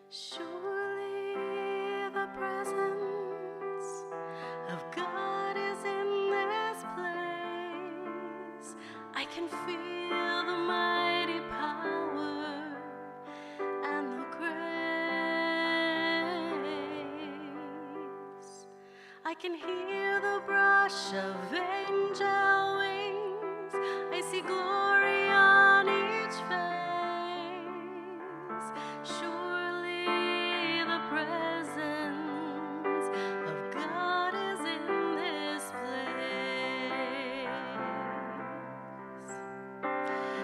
Surely the presence of God is in this place. I can feel the mighty power and the grace. I can hear the brush of angel wings. I see glory on each face. Surely the presence of God is in this place.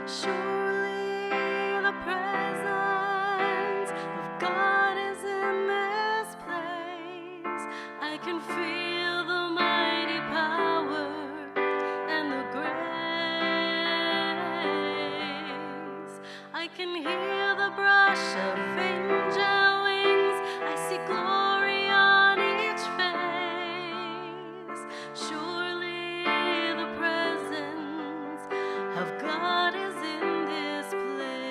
Surely the presence of God is in this place. I can feel the mighty power and the grace. I can hear the brush of angel wings. I see glory on each face. Surely the presence of God is in this place.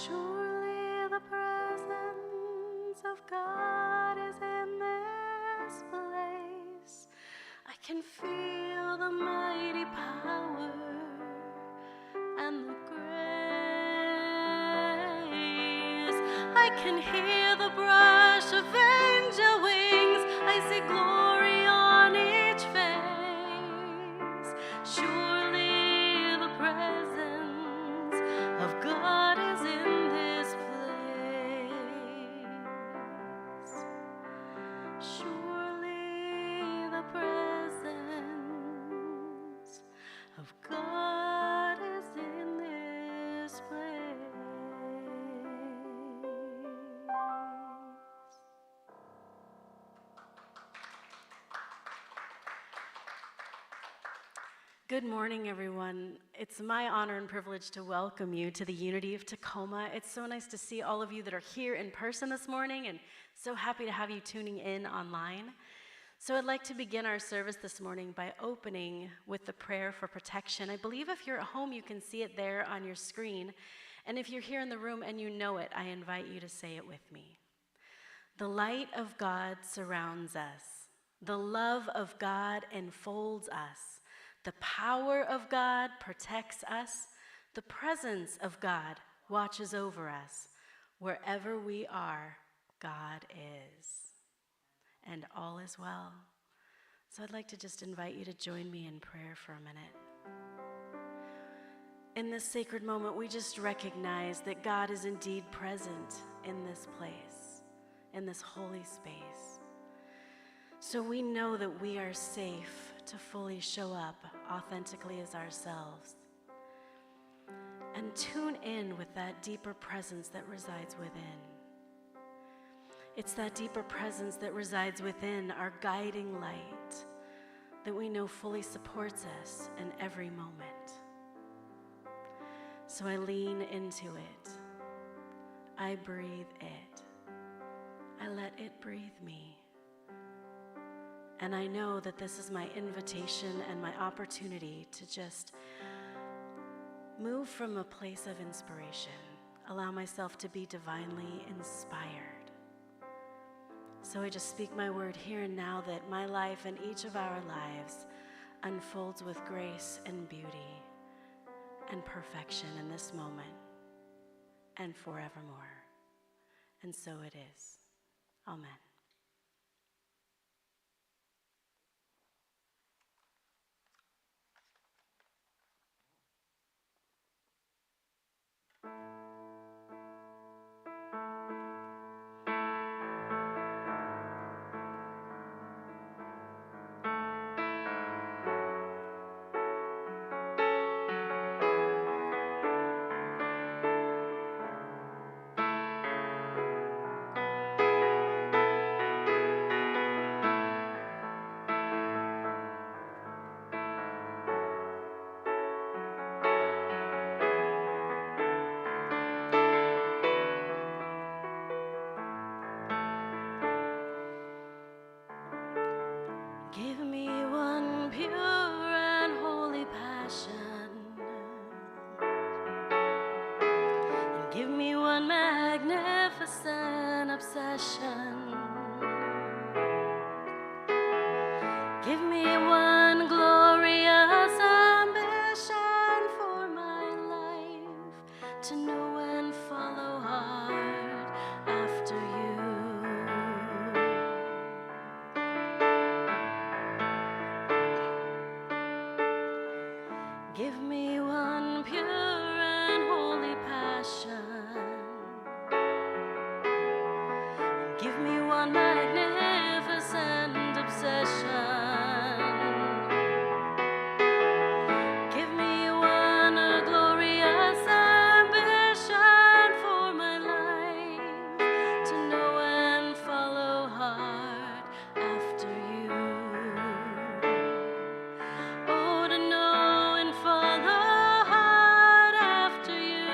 Surely the presence of God is in this place. I can feel the mighty power and the grace. I can hear the brush of angel wings. I see glory on each face. Surely the presence of God is in this place. Surely the presence of God is in this place. Good morning, everyone. It's my honor and privilege to welcome you to the Unity of Tacoma. It's so nice to see all of you that are here in person this morning, and so happy to have you tuning in online. So I'd like to begin our service this morning by opening with the prayer for protection. I believe if you're at home, you can see it there on your screen. And if you're here in the room and you know it, I invite you to say it with me. The light of God surrounds us. The love of God enfolds us. The power of God protects us. The presence of God watches over us. Wherever we are, God is. And all is well. So I'd like to just invite you to join me in prayer for a minute. In this sacred moment, we just recognize that God is indeed present in this place, in this holy space. So we know that we are safe to fully show up authentically as ourselves. And tune in with that deeper presence that resides within. It's that deeper presence that resides within our guiding light that we know fully supports us in every moment. So I lean into it. I breathe it. I let it breathe me. And I know that this is my invitation and my opportunity to just move from a place of inspiration, allow myself to be divinely inspired. So I just speak my word here and now that my life and each of our lives unfolds with grace and beauty and perfection in this moment and forevermore. And so it is. Amen. obsession. Give me one glorious ambition for my life, to know and follow hard after you. Give me one pure and holy passion. Give me one magnificent obsession. Give me one glorious ambition for my life, to know and follow hard after you. Oh, to know and follow hard after you,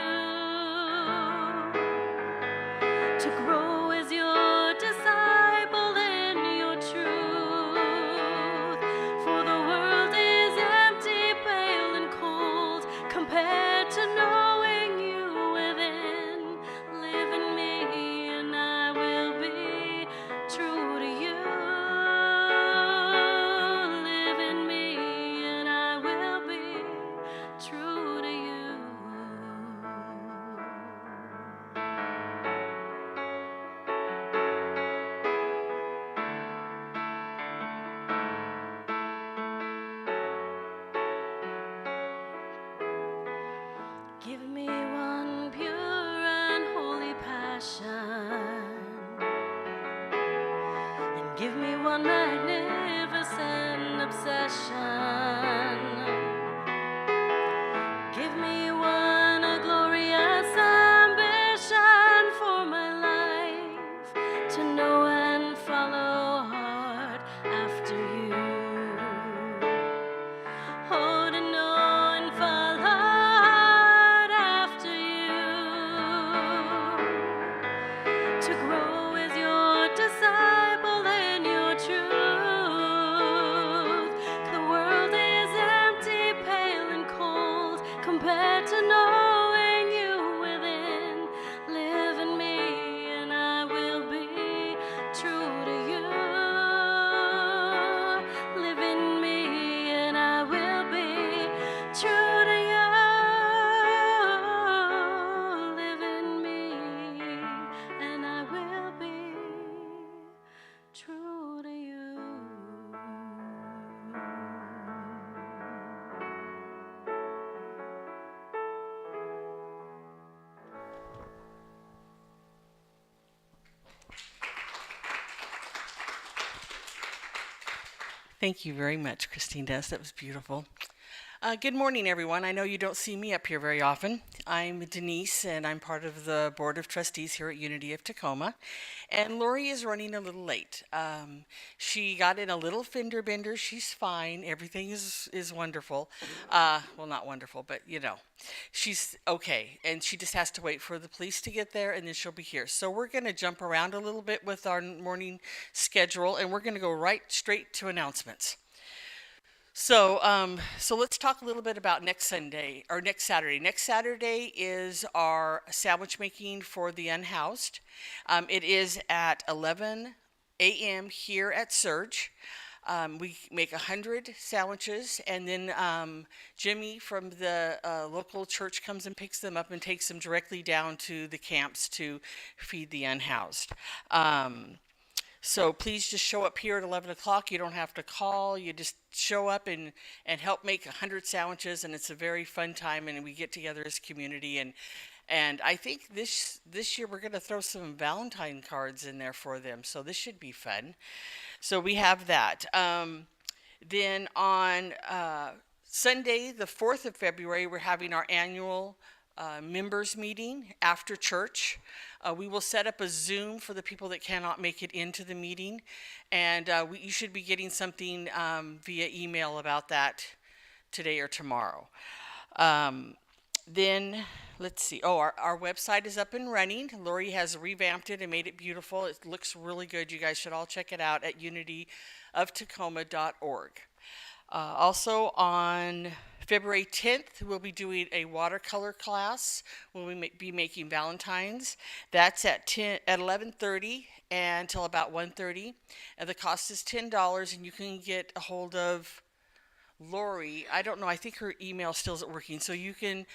to grow as your disciple in your truth. For the world is empty, pale, and cold compared to knowing you within. Live in me, and I will be true to you. Live in me, and I will be true to you. Give me one pure and holy passion, and give me one magnificent obsession. Give me one glorious ambition for my life, to know and follow hard after you. Oh, to know and follow hard after you, to grow as your disciple in your truth. The world is empty, pale, and cold compared to knowing you within. Live in me, and I will be true to you. Live in me, and I will be true to you. Live in me, and I will be true to you. Thank you very much, Christine Dess. That was beautiful. Good morning, everyone. I know you don't see me up here very often. I'm Denise, and I'm part of the Board of Trustees here at Unity of Tacoma. And Lori is running a little late. She got in a little fender bender. She's fine. Everything is wonderful. Well, not wonderful, but you know, she's okay. And she just has to wait for the police to get there, and then she'll be here. So we're going to jump around a little bit with our morning schedule, and we're going to go right straight to announcements. So let's talk a little bit about next Sunday or next Saturday. Next Saturday is our sandwich making for the unhoused. It is at 11 a.m. here at Surge. We make 100 sandwiches, and then Jimmy from the local church comes and picks them up and takes them directly down to the camps to feed the unhoused. So please just show up here at 11 o'clock. You don't have to call. You just show up and help make 100 sandwiches, and it's a very fun time, and we get together as a community. And I think this year we're going to throw some Valentine cards in there for them, so this should be fun. So we have that. Then on Sunday, the 4th of February, we're having our annual members meeting after church. We will set up a Zoom for the people that cannot make it into the meeting, and you should be getting something via email about that today or tomorrow. Then let's see. Oh, our website is up and running. Lori has revamped it and made it beautiful. It looks really good. You guys should all check it out at unityoftacoma.org. Also on February 10th, we'll be doing a watercolor class. We'll be making Valentines. That's at 11:30 until about 1:30, and the cost is $10. And you can get a hold of Lori. I don't know. I think her email still isn't working, so you can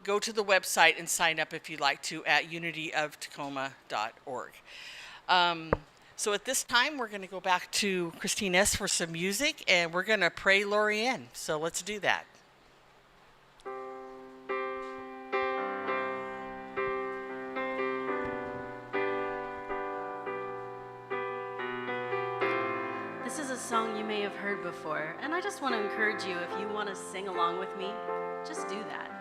go to the website and sign up if you'd like to at unityoftacoma.org. So at this time, we're going to go back to Christine S. for some music, and we're going to pray Lori in. So let's do that. This is a song you may have heard before, and I just want to encourage you, if you want to sing along with me, just do that.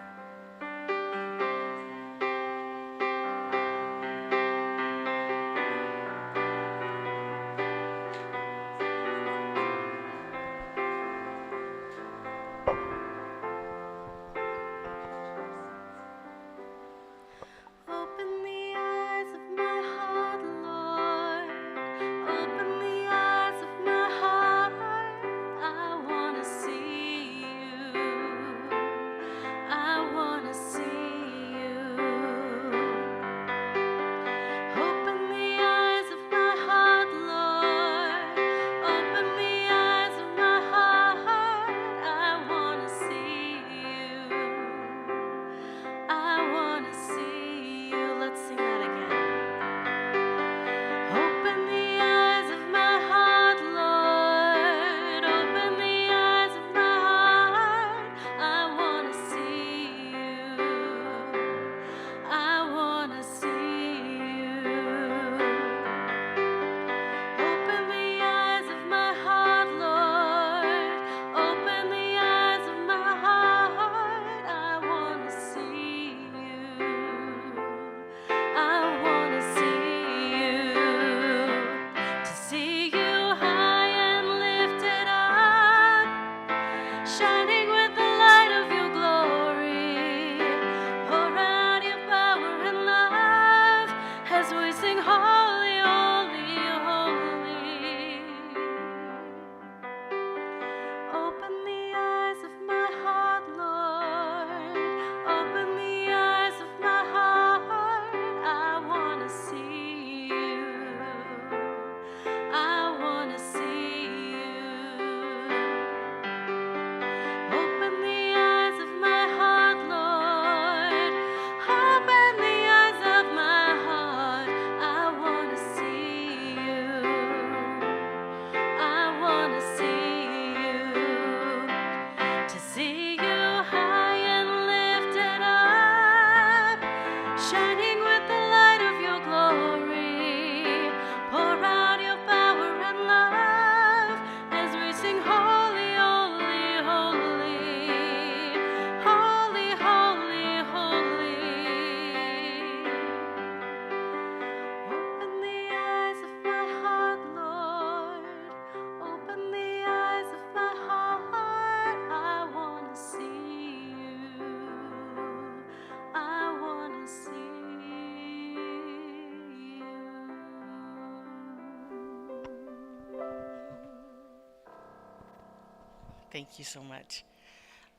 Thank you so much.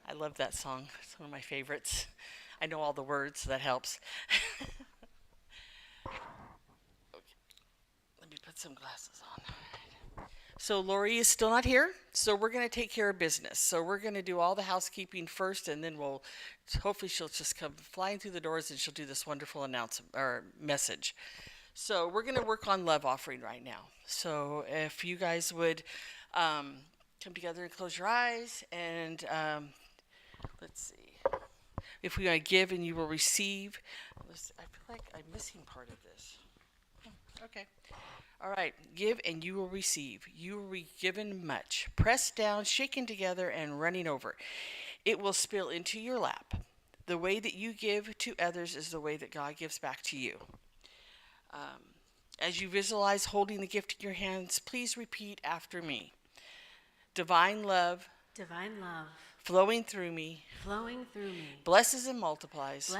I love that song. It's one of my favorites. I know all the words, so that helps. Okay. Let me put some glasses on. So Lori is still not here, so we're going to take care of business. So we're going to do all the housekeeping first, and then hopefully she'll just come flying through the doors and she'll do this wonderful announcement or message. So we're going to work on love offering right now. So if you guys would come together and close your eyes, and let's see. If we want to give and you will receive. I feel like I'm missing part of this. Okay. All right. Give and you will receive. You will be given much. Pressed down, shaken together, and running over. It will spill into your lap. The way that you give to others is the way that God gives back to you. As you visualize holding the gift in your hands, please repeat after me. Divine love, flowing through me, blesses and multiplies,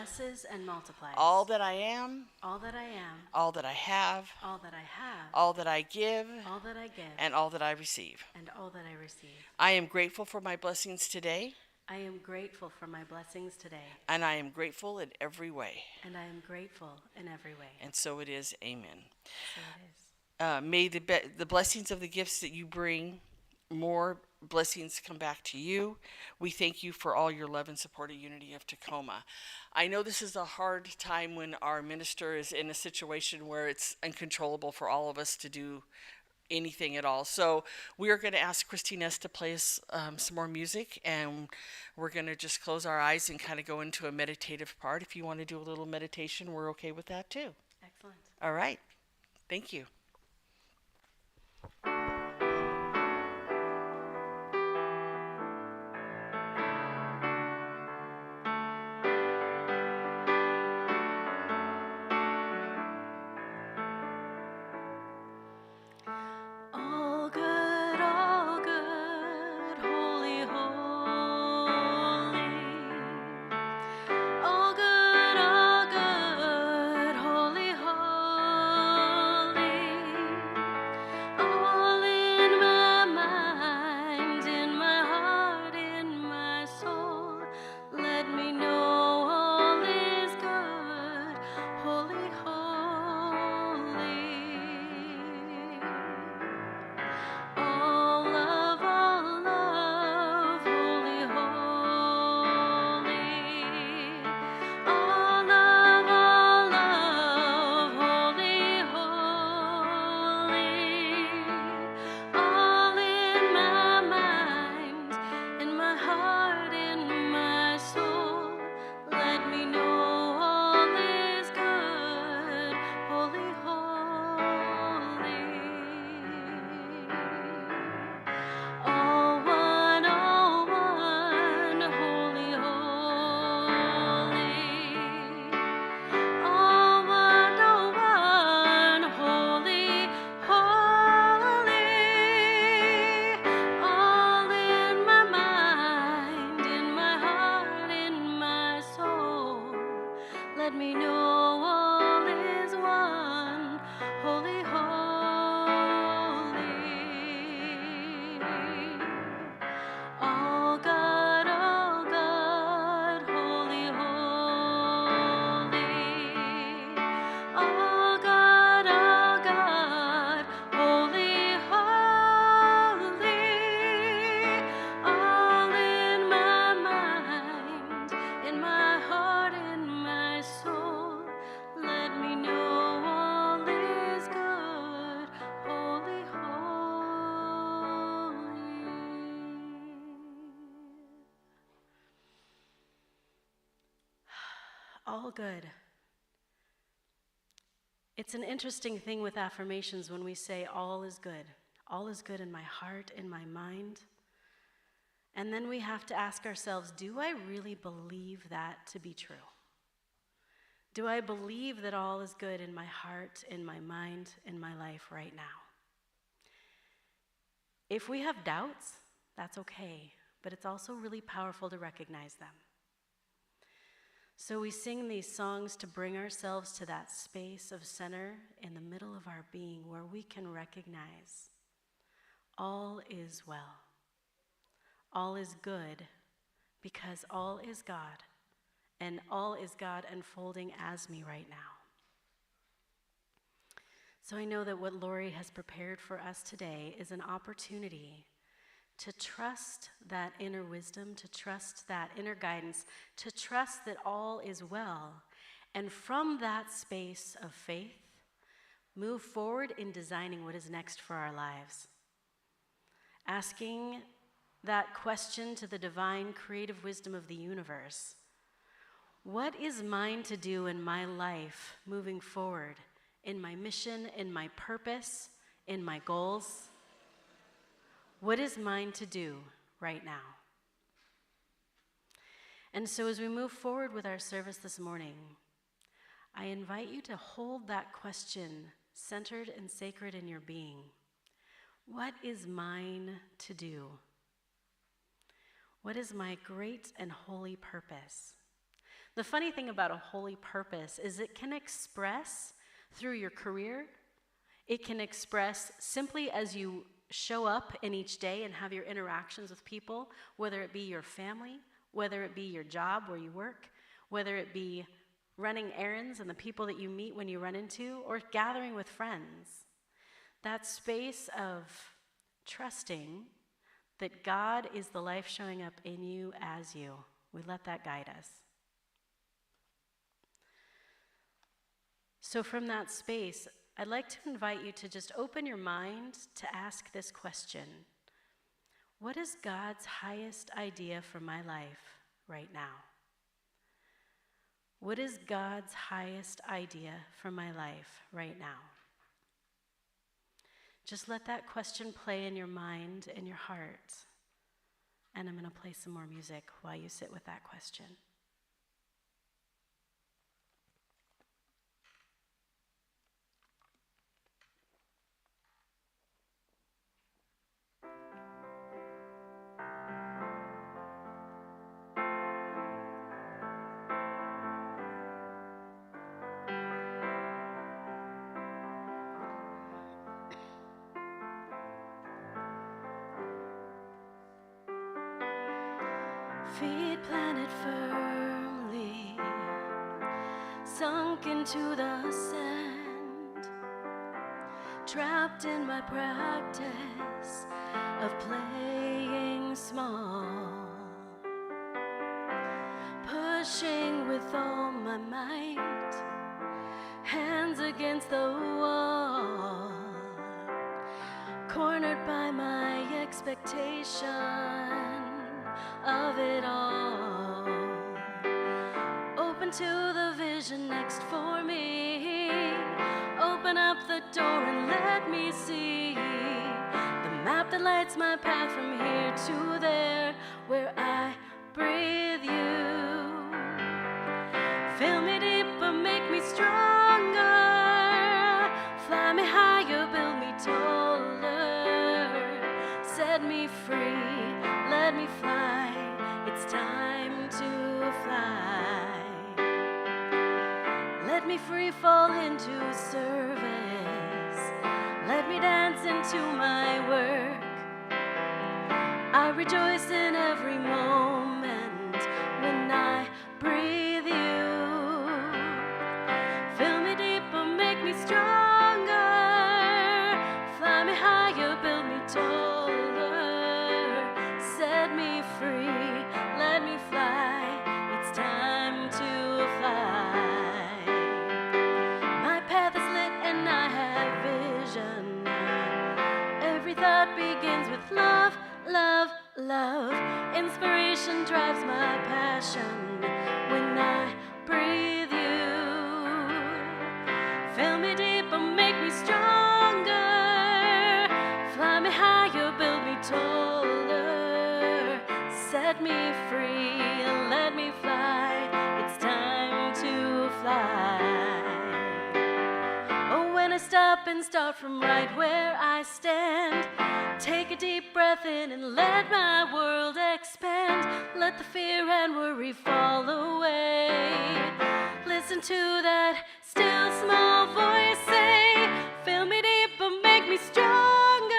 all that I am, all that I have, all that I give, and all that I receive. I am grateful for my blessings today. I am grateful for my blessings today, and I am grateful in every way. and I am grateful in every way. And so it is. Amen. So it is. May the blessings of the gifts that you bring, more blessings come back to you. We thank you for all your love and support of Unity of Tacoma. I know this is a hard time when our minister is in a situation where it's uncontrollable for all of us to do anything at all. So we are going to ask Christine S. to play us some more music, and we're going to just close our eyes and kind of go into a meditative part. If you want to do a little meditation, we're okay with that too. Excellent. All right. Thank you. All good, holy, holy. All good, holy, holy. All in my mind, in my heart, in my soul. Let me know all is good, holy, holy. All love, holy, holy. All love, holy, holy. All in my mind, in my heart, in my soul. Let me know all is good, holy, holy. All one, holy, holy. All one, holy, holy. All in my mind, in my heart, in my soul. Let me know all is one, holy, holy. All God, holy, holy. All God, holy, holy. All in my mind, in my heart, in my soul. Let me know all is good, holy, holy. All good. It's an interesting thing with affirmations when we say all is good. All is good in my heart, in my mind. And then we have to ask ourselves, do I really believe that to be true? Do I believe that all is good in my heart, in my mind, in my life right now? If we have doubts, that's okay, but it's also really powerful to recognize them. So we sing these songs to bring ourselves to that space of center in the middle of our being where we can recognize all is well. All is good because all is God, and all is God unfolding as me right now. So I know that what Lori has prepared for us today is an opportunity to trust that inner wisdom, to trust that inner guidance, to trust that all is well. And from that space of faith, move forward in designing what is next for our lives. Asking that question to the divine creative wisdom of the universe. What is mine to do in my life moving forward, in my mission, in my purpose, in my goals? What is mine to do right now? And so as we move forward with our service this morning, I invite you to hold that question centered and sacred in your being. What is mine to do? What is my great and holy purpose? The funny thing about a holy purpose is it can express through your career. It can express simply as you show up in each day and have your interactions with people, whether it be your family, whether it be your job where you work, whether it be running errands and the people that you meet when you run into, or gathering with friends. That space of trusting that God is the life showing up in you as you. We let that guide us. So from that space, I'd like to invite you to just open your mind to ask this question. What is God's highest idea for my life right now? What is God's highest idea for my life right now? Just let that question play in your mind and your heart. And I'm going to play some more music while you sit with that question. Feet planted firmly, sunk into the sand, trapped in my practice of playing small, pushing with all my might, hands against the wall, cornered by my expectation of it all, open to the vision next for me, open up the door and let me see the map that lights my path from here to there, where I breathe you. Fill me deeper, make me stronger, fly me higher, build me taller, set me free, let me fly, it's time to fly. Let me free fall into service, let me dance into my work. I rejoice in every moment when I breathe you. Fill me deeper, make me stronger, fly me higher, build me taller, set me free, let me fly, it's time to fly. My path is lit and I have vision now. Every thought begins with love, love, love. Inspiration drives my passion when I breathe you. Fill me deeper, make me stronger, fly me higher, build me taller, set me free, let me fly, it's time to fly. Oh, when I stop and start from right where I stand, take a deep breath in and let my world expand. Let the fear and worry fall away. Listen to that still small voice say, fill me deeper, make me stronger,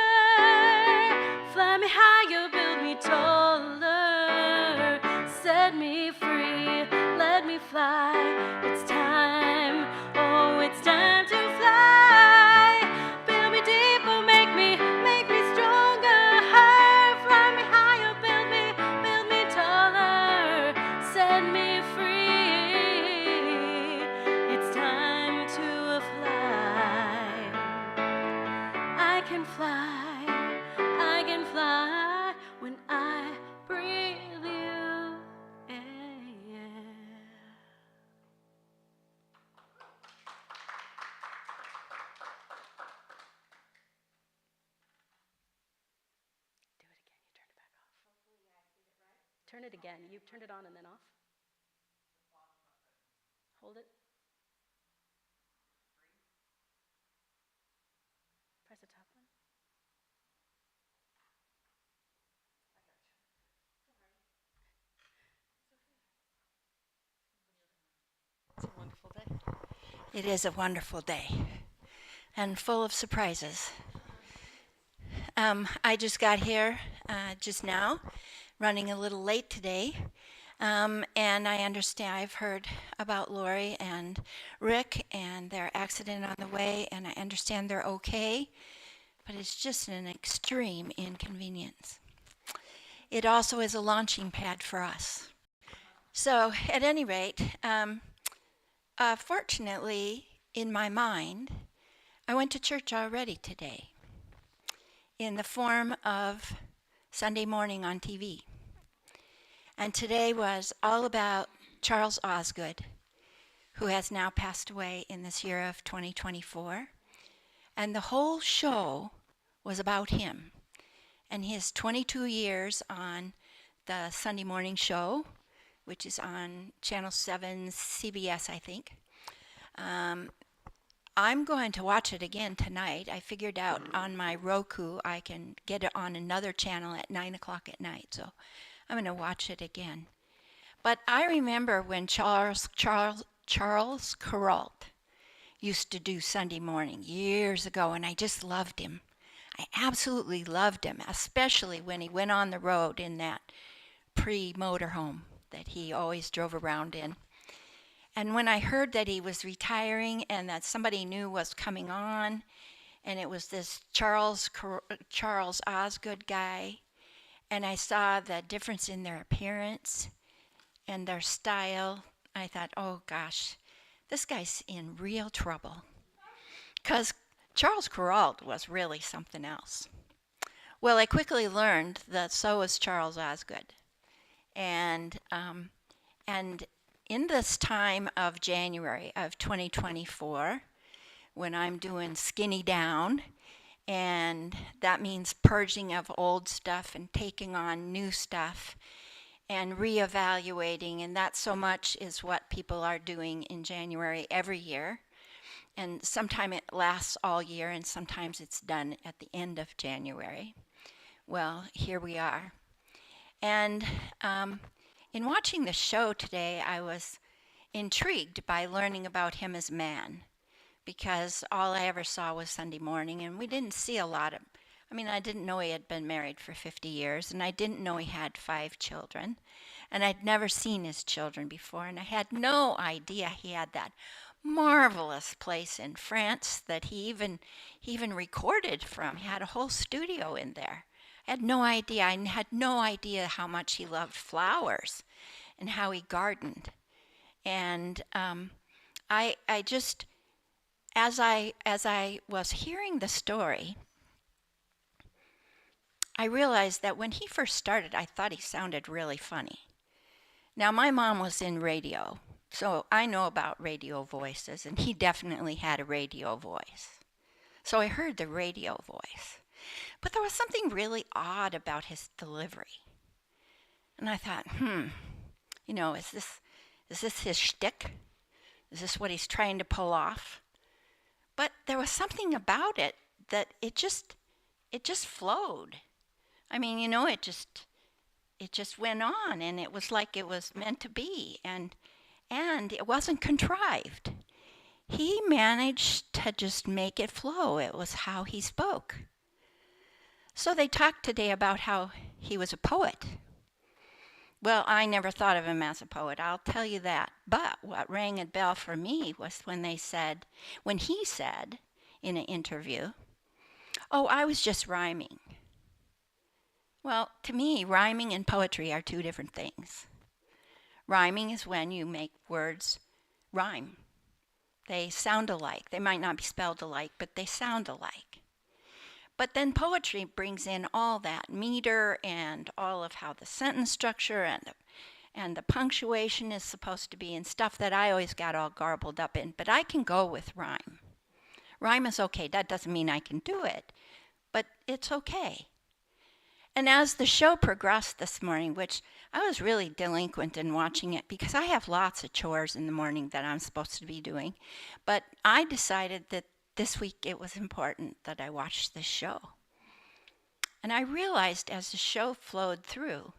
fly me higher, build me taller, set me free, let me fly, it's time, oh it's time to fly. Build me deeper, make me stronger, fly me higher, build me taller, set me free, it's time to fly. I can fly when I breathe you, yeah. Do it again, you turn it back off. Turn it again, you turned it on and then off. Hold it. Press the top one. It's a wonderful day. It is a wonderful day and full of surprises. I just got here just now, running a little late today. And I understand, I've heard about Lori and Rick and their accident on the way, and I understand they're okay, but it's just an extreme inconvenience. It also is a launching pad for us. So, at any rate, fortunately, in my mind, I went to church already today in the form of Sunday morning on TV. And today was all about Charles Osgood, who has now passed away in this year of 2024. And the whole show was about him and his 22 years on the Sunday morning show, which is on Channel 7 CBS, I think. I'm going to watch it again tonight. I figured out on my Roku I can get it on another channel at 9 o'clock at night, so I'm going to watch it again. But I remember when Charles Kuralt used to do Sunday morning years ago, and I just loved him. I absolutely loved him, especially when he went on the road in that pre-motorhome that he always drove around in. And when I heard that he was retiring and that somebody new was coming on, and it was this Charles Osgood guy, and I saw the difference in their appearance and their style, I thought, oh gosh, this guy's in real trouble. Because Charles Kuralt was really something else. Well, I quickly learned that so was Charles Osgood. And in this time of January of 2024, when I'm doing skinny down, and that means purging of old stuff and taking on new stuff and reevaluating, and that so much is what people are doing in January every year. And sometimes it lasts all year, and sometimes it's done at the end of January. Well, here we are. And in watching the show today, I was intrigued by learning about him as a man, because all I ever saw was Sunday morning, and we didn't see a lot of, I didn't know he had been married for 50 years, and I didn't know he had 5 children, and I'd never seen his children before, and I had no idea he had that marvelous place in France that he even recorded from. He had a whole studio in there. I had no idea. I had no idea how much he loved flowers and how he gardened. And I just, as I was hearing the story, I realized that when he first started, I thought he sounded really funny. Now, my mom was in radio, so I know about radio voices, and he definitely had a radio voice. So I heard the radio voice. But there was something really odd about his delivery. And I thought, is this his shtick? Is this what he's trying to pull off? But there was something about it that it just flowed. It just went on, and it was like it was meant to be, and it wasn't contrived. He managed to just make it flow. It was how he spoke. So they talked today about how he was a poet. Well, I never thought of him as a poet, I'll tell you that. But what rang a bell for me was when he said in an interview, "Oh, I was just rhyming." Well, to me, rhyming and poetry are 2 different things. Rhyming is when you make words rhyme. They sound alike. They might not be spelled alike, but they sound alike. But then poetry brings in all that meter and all of how the sentence structure and the punctuation is supposed to be, and stuff that I always got all garbled up in. But I can go with rhyme. Rhyme is okay. That doesn't mean I can do it, but it's okay. And as the show progressed this morning, which I was really delinquent in watching it because I have lots of chores in the morning that I'm supposed to be doing, but I decided that this week it was important that I watch this show. And I realized as the show flowed through,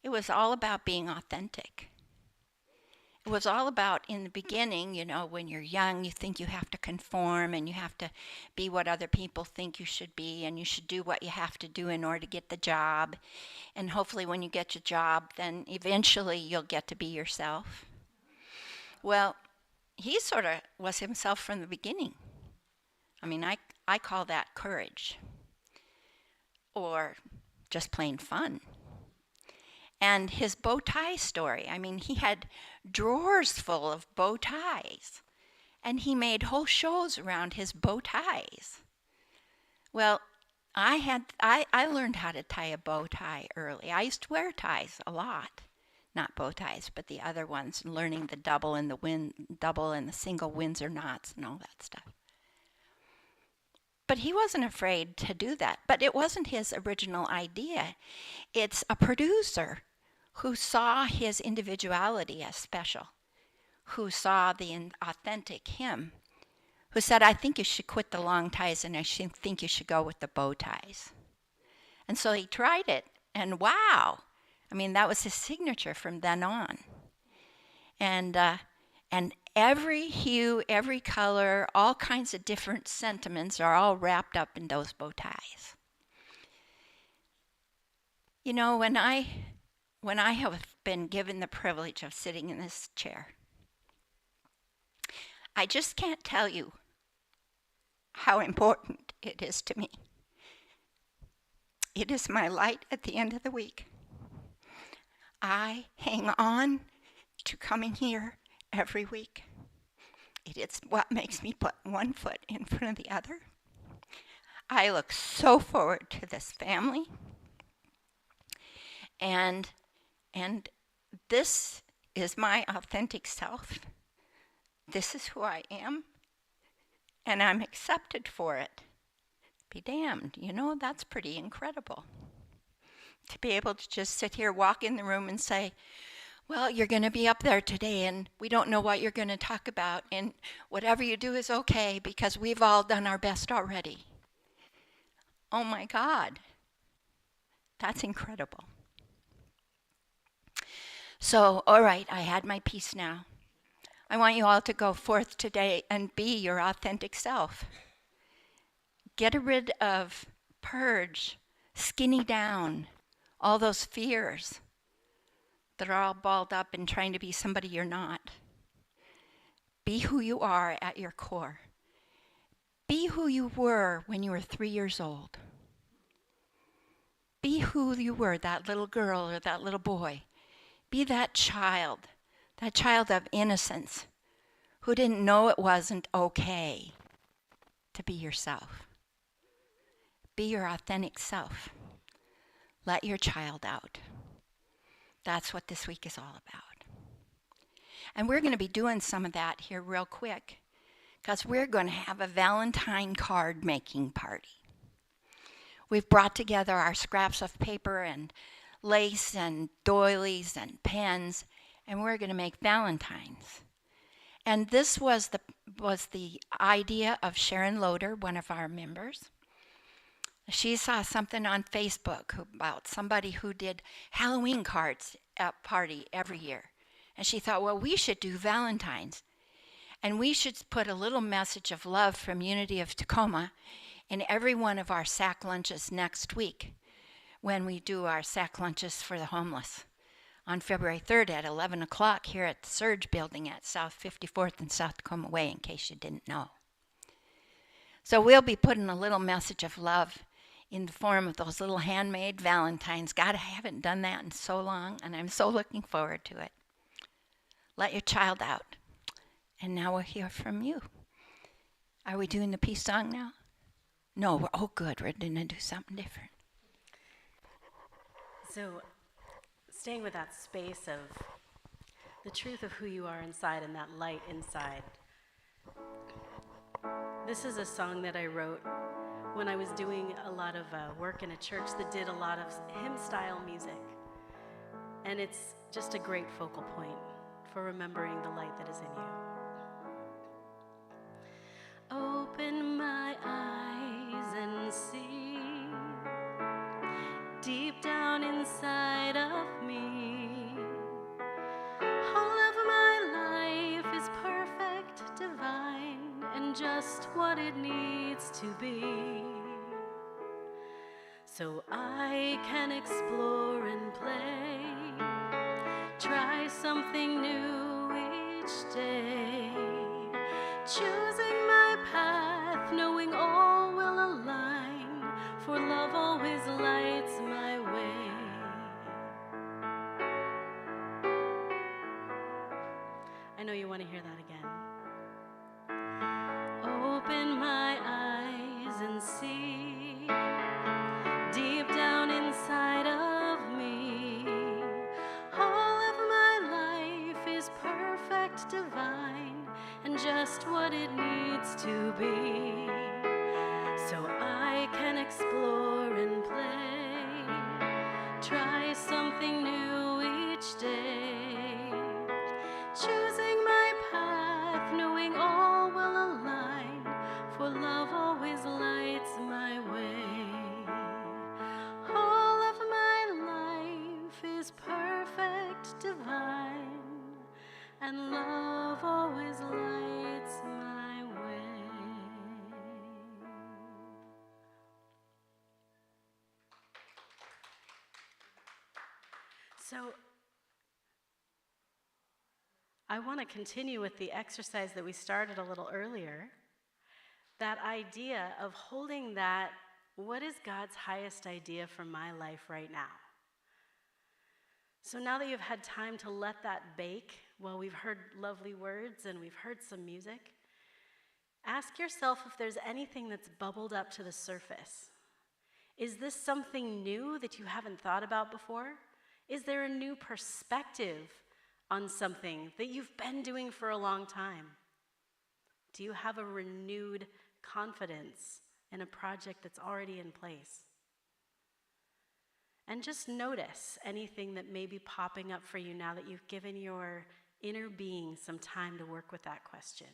it was all about being authentic. It was all about, in the beginning, you know, when you're young, you think you have to conform and you have to be what other people think you should be, and you should do what you have to do in order to get the job. And hopefully, when you get your job, then eventually you'll get to be yourself. Well, he sort of was himself from the beginning. I mean, I call that courage, or just plain fun. And his bow tie story, I mean, he had drawers full of bow ties, and he made whole shows around his bow ties. Well, I learned how to tie a bow tie early. I used to wear ties a lot, not bow ties, but the other ones, learning the double and the single Windsor knots and all that stuff. But he wasn't afraid to do that. But it wasn't his original idea. It's a producer who saw his individuality as special, who saw the authentic him, who said, I think you should quit the long ties and I think you should go with the bow ties. And so he tried it, and wow! I mean, that was his signature from then on. And every hue, every color, all kinds of different sentiments are all wrapped up in those bow ties. You know, when I have been given the privilege of sitting in this chair, I just can't tell you how important it is to me. It is my light at the end of the week. I hang on to coming here every week. It is what makes me put one foot in front of the other. I look so forward to this family. And this is my authentic self. This is who I am. And I'm accepted for it. Be damned, you know, that's pretty incredible. To be able to just sit here, walk in the room and say, well, you're going to be up there today, and we don't know what you're going to talk about, and whatever you do is okay because we've all done our best already. Oh my God, that's incredible. So, all right, I had my piece now. I want you all to go forth today and be your authentic self. Get rid of, purge, skinny down, all those fears that are all balled up in trying to be somebody you're not. Be who you are at your core. Be who you were when you were 3 years old. Be who you were, that little girl or that little boy. Be that child of innocence who didn't know it wasn't okay to be yourself. Be your authentic self. Let your child out. That's what this week is all about. And we're going to be doing some of that here real quick because we're going to have a Valentine card making party. We've brought together our scraps of paper and lace and doilies and pens, and we're going to make Valentines. And this was the idea of Sharon Loader, one of our members. She saw something on Facebook about somebody who did Halloween cards at party every year. And she thought, well, we should do Valentines. And we should put a little message of love from Unity of Tacoma in every one of our sack lunches next week when we do our sack lunches for the homeless on February 3rd at 11 o'clock here at the Surge Building at South 54th and South Tacoma Way, in case you didn't know. So we'll be putting a little message of love in the form of those little handmade Valentines. God, I haven't done that in so long, and I'm so looking forward to it. Let your child out. And now we'll hear from you. Are we doing the peace song now? No, oh good, we're going to do something different. So, staying with that space of the truth of who you are inside and that light inside. This is a song that I wrote when I was doing a lot of work in a church that did a lot of hymn-style music. And it's just a great focal point for remembering the light that is in you. Open my eyes and see deep down inside of me all of my just what it needs to be. So I can explore and play, try something new each day, choosing my path, knowing all will align, for love always lights my way. I know you want to hear that again. Open my eyes and see, deep down inside of me, all of my life is perfect, divine, and just what it needs to be. So I can explore and play, try something new each day, choosing my path, knowing all will align, for love always lights my way. All of my life is perfect, divine, and love always lights my way. So I want to continue with the exercise that we started a little earlier. That idea of holding that, what is God's highest idea for my life right now? So now that you've had time to let that bake, while we've heard lovely words and we've heard some music, ask yourself if there's anything that's bubbled up to the surface. Is this something new that you haven't thought about before? Is there a new perspective on something that you've been doing for a long time? Do you have a renewed confidence in a project that's already in place? And just notice anything that may be popping up for you now that you've given your inner being some time to work with that question.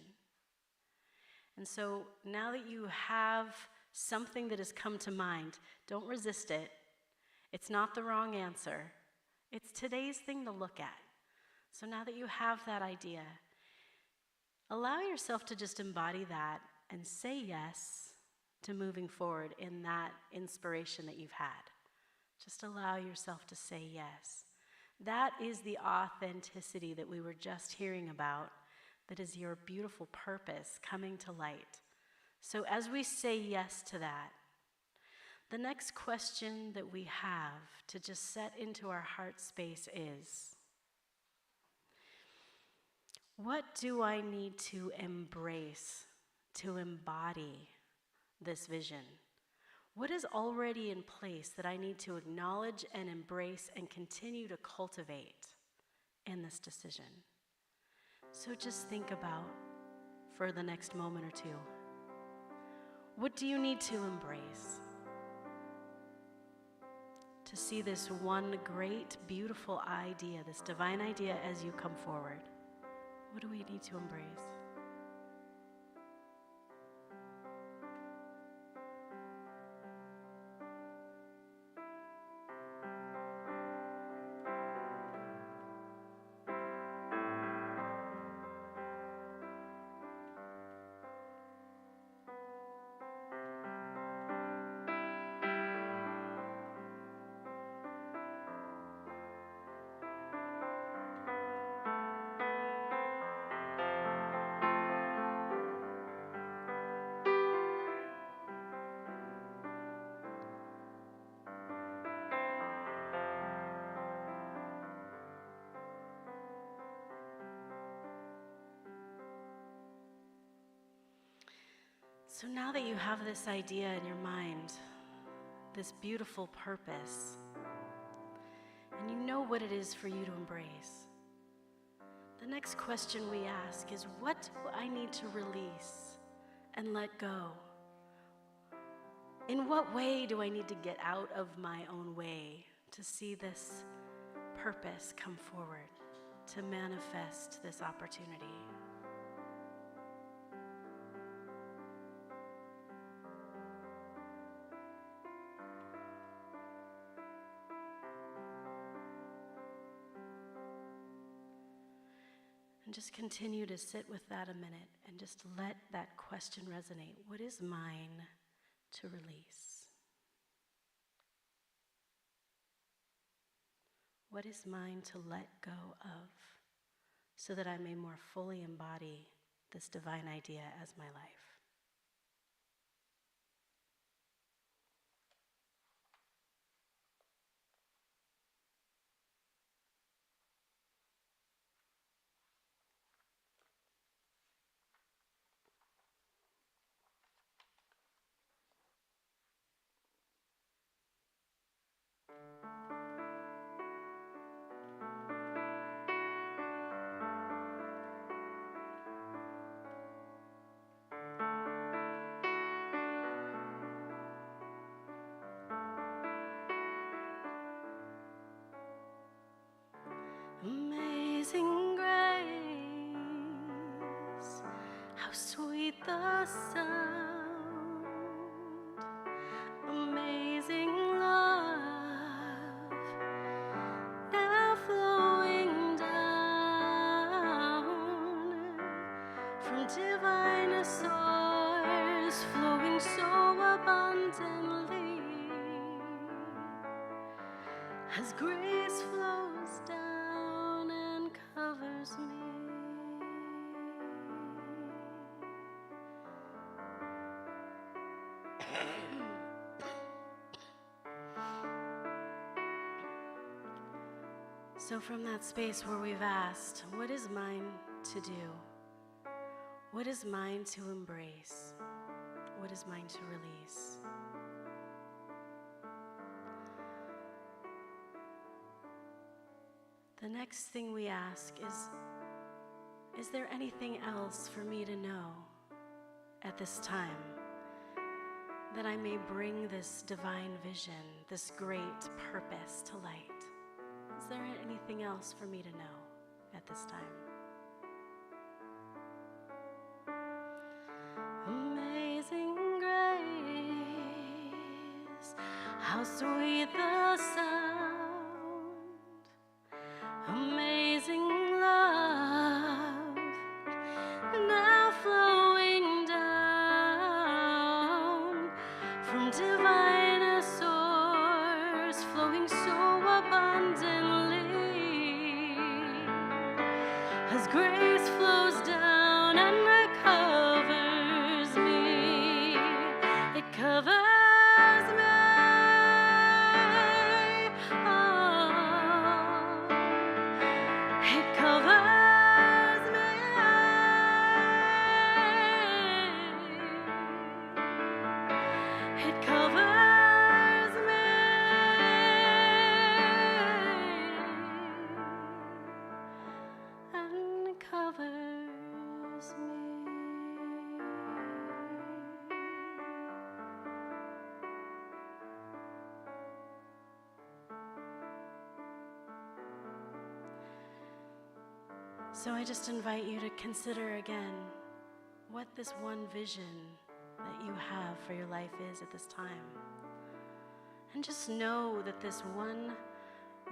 And so now that you have something that has come to mind, don't resist it. It's not the wrong answer. It's today's thing to look at. So now that you have that idea, allow yourself to just embody that and say yes to moving forward in that inspiration that you've had. Just allow yourself to say yes. That is the authenticity that we were just hearing about, that is your beautiful purpose coming to light. So as we say yes to that, the next question that we have to just set into our heart space is, what do I need to embrace to embody this vision? What is already in place that I need to acknowledge and embrace and continue to cultivate in this decision? So just think about, for the next moment or two, what do you need to embrace to see this one great, beautiful idea, this divine idea as you come forward? What do we need to embrace? So now that you have this idea in your mind, this beautiful purpose, and you know what it is for you to embrace, the next question we ask is, what do I need to release and let go? In what way do I need to get out of my own way to see this purpose come forward, to manifest this opportunity? And just continue to sit with that a minute and just let that question resonate. What is mine to release? What is mine to let go of so that I may more fully embody this divine idea as my life? Amazing grace, how sweet the sound. Amazing love, now flowing down from divine source, flowing so abundantly as grace flows down and covers me. So from that space where we've asked, what is mine to do? What is mine to embrace? What is mine to release? The next thing we ask is there anything else for me to know at this time that I may bring this divine vision, this great purpose to light? Is there anything else for me to know at this time? Amazing grace, how sweet the sound. Amazing love, now flowing down from divine source, flowing so abundantly as grace flows down and it covers me. It covers me. It covers me. It covers me. And it covers me. So I just invite you to consider again what this one vision that you have for your life is at this time. And just know that this one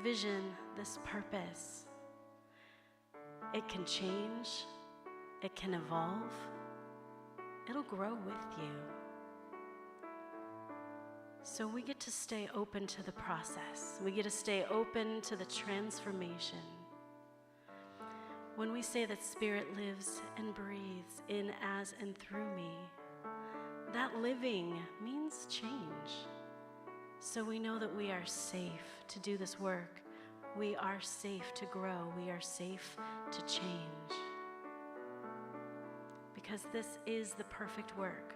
vision, this purpose, it can change, it can evolve, it'll grow with you. So we get to stay open to the process. We get to stay open to the transformation. When we say that Spirit lives and breathes in, as, and through me, that living means change. So we know that we are safe to do this work. We are safe to grow. We are safe to change. Because this is the perfect work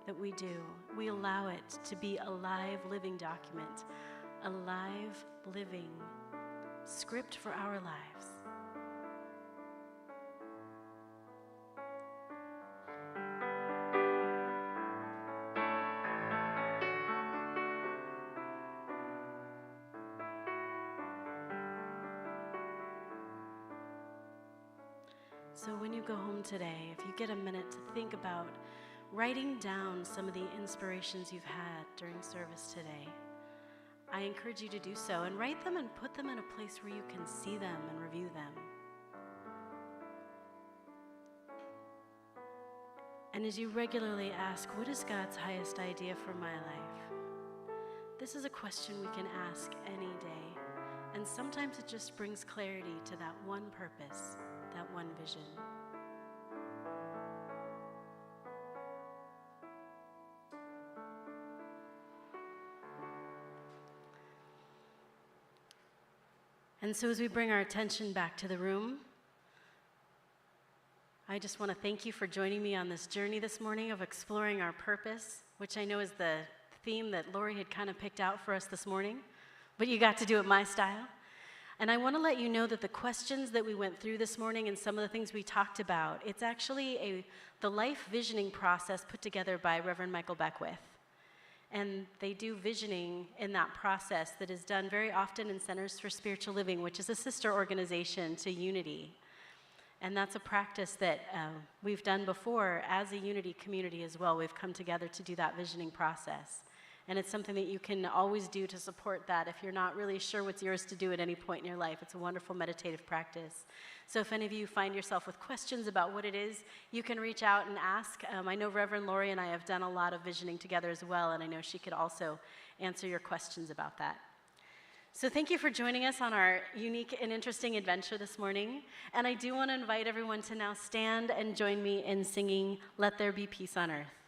that we do. We allow it to be a live, living document, a live, living script for our lives. So when you go home today, if you get a minute to think about writing down some of the inspirations you've had during service today, I encourage you to do so and write them and put them in a place where you can see them and review them. And as you regularly ask, what is God's highest idea for my life? This is a question we can ask any day. And sometimes it just brings clarity to that one purpose, that one vision. And so as we bring our attention back to the room, I just want to thank you for joining me on this journey this morning of exploring our purpose, which I know is the theme that Lori had kind of picked out for us this morning, but you got to do it my style. And I want to let you know that the questions that we went through this morning and some of the things we talked about, it's actually the life visioning process put together by Reverend Michael Beckwith. And they do visioning in that process that is done very often in Centers for Spiritual Living, which is a sister organization to Unity. And that's a practice that we've done before as a Unity community as well. We've come together to do that visioning process. And it's something that you can always do to support that if you're not really sure what's yours to do at any point in your life. It's a wonderful meditative practice. So if any of you find yourself with questions about what it is, you can reach out and ask. I know Reverend Lori and I have done a lot of visioning together as well, and I know she could also answer your questions about that. So thank you for joining us on our unique and interesting adventure this morning. And I do want to invite everyone to now stand and join me in singing, "Let There Be Peace on Earth."